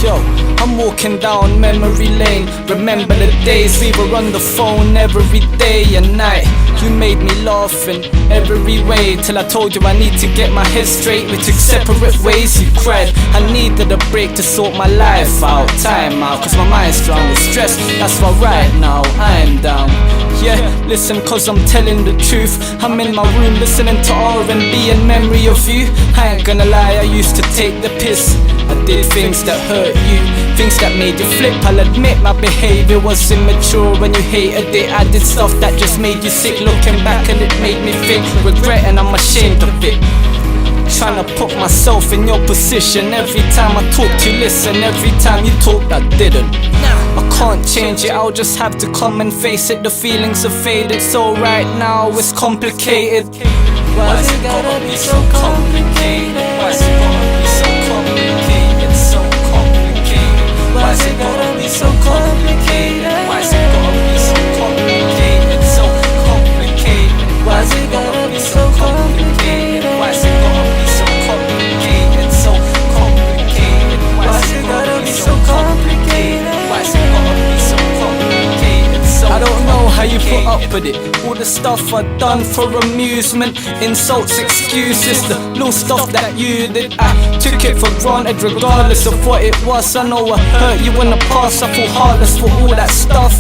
Yo, I'm walking down memory lane. Remember the days we were on the phone every day and night. You made me laugh in every way, till I told you I need to get my head straight. We took separate ways, you cried. I needed a break to sort my life out. Time out, cause my mind's strong with stress. That's why right now I'm down. Yeah, listen, cause I'm telling the truth. I'm in my room listening to R&B in memory of you. I ain't gonna lie, I used to take the piss. I did things that hurt you, things that made you flip. I'll admit my behavior was immature when you hated it. I did stuff that just made you sick. Looking back and it made me think regret, and I'm ashamed of it. Trying to put myself in your position. Every time I talked you listen, every time you talked I didn't. I can't change it, I'll just have to come and face it. The feelings have faded, so right now it's complicated. Why's it gotta be so complicated? Why's it gotta be so complicated? So complicated. Why's it gotta be so complicated? Why's it gotta be so complicated? So complicated. Why's it gotta be so complicated? Why's it gotta be so complicated? So complicated. Why's it gotta be so complicated? Why's it gotta be so complicated? So I don't know how you put up with it. All the stuff I done for amusement, insults, excuses, the little stuff that you did. I took it for granted regardless of what it was. I know I hurt you in the past, I feel heartless for all that stuff.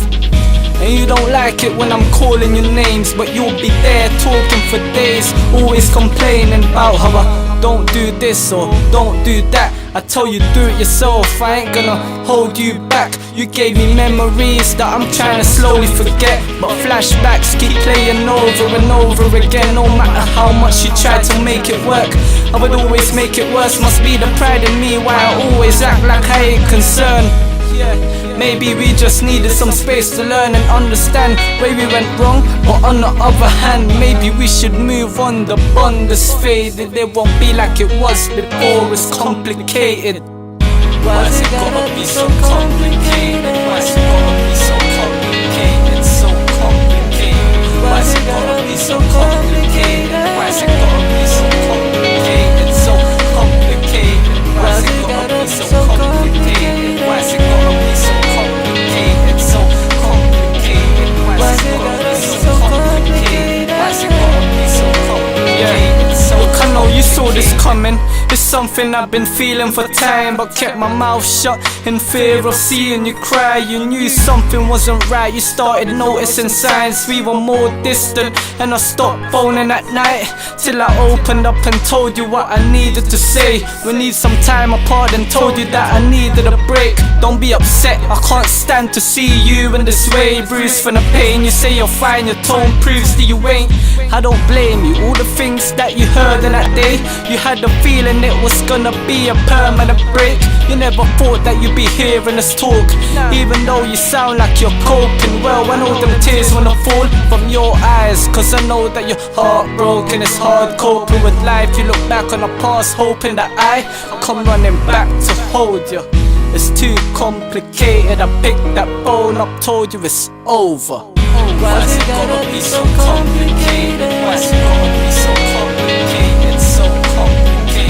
And you don't like it when I'm calling your names, but you'll be there talking for days, always complaining about how I don't do this or don't do that. I tell you do it yourself, I ain't gonna hold you back. You gave me memories that I'm trying to slowly forget, but flashbacks keep playing over and over again. No matter how much you try to make it work, I would always make it worse. Must be the pride in me why I always act like I ain't concerned. Maybe we just needed some space to learn and understand where we went wrong. But on the other hand, maybe we should move on. The bond is faded, it won't be like it was before. It's complicated. Why's it gotta be so complicated? Why's it gotta be so complicated? So complicated. Why's it gotta be so complicated? Why's it gotta be so complicated? So complicated. Why's it gotta be so complicated? Why's it gotta be so complicated? So complicated. Why's it gotta be so complicated? Why's it gotta be so complicated? So look, I know you saw this coming. It's something I've been feeling for time, but kept my mouth shut in fear of seeing you cry. You knew something wasn't right, you started noticing signs. We were more distant and I stopped phoning at night, till I opened up and told you what I needed to say. We need some time apart and told you that I needed a break. Don't be upset, I can't stand to see you in this way, bruised from the pain. You say you're fine, your tone proves that you ain't. I don't blame you, all the things that you heard in that day. You had the feeling it was gonna be a permanent break. You never thought that you'd be hearing us talk, even though you sound like you're coping well. I know them tears wanna fall from your eyes, cause I know that you're heartbroken. It's hard coping with life. You look back on the past hoping that I come running back to hold you. It's too complicated, I picked that phone up, told you it's over. Why's it gotta be so complicated? Why's it gotta be so complicated? So complicated.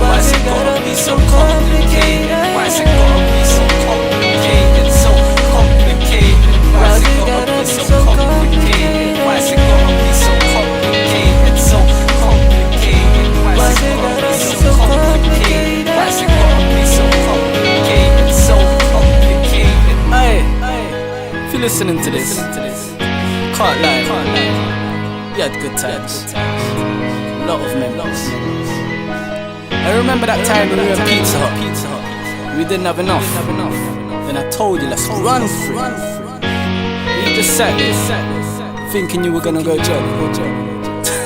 Why's it gotta be so complicated? Why's it gotta be so complicated? So complicated. Why's it gotta be so complicated? Why's it gotta be so complicated? So complicated. Why's it gotta be so complicated? Why's it gotta be so complicated? So complicated. Hey, if you're listening to this, can't lie, you had good times, a lot of memories. I remember that time when we were at Pizza Hut, we didn't have enough, then I told you let's run for it. You just sat there, thinking you were gonna go jail.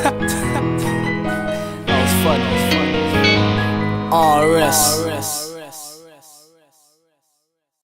That was fun. RS.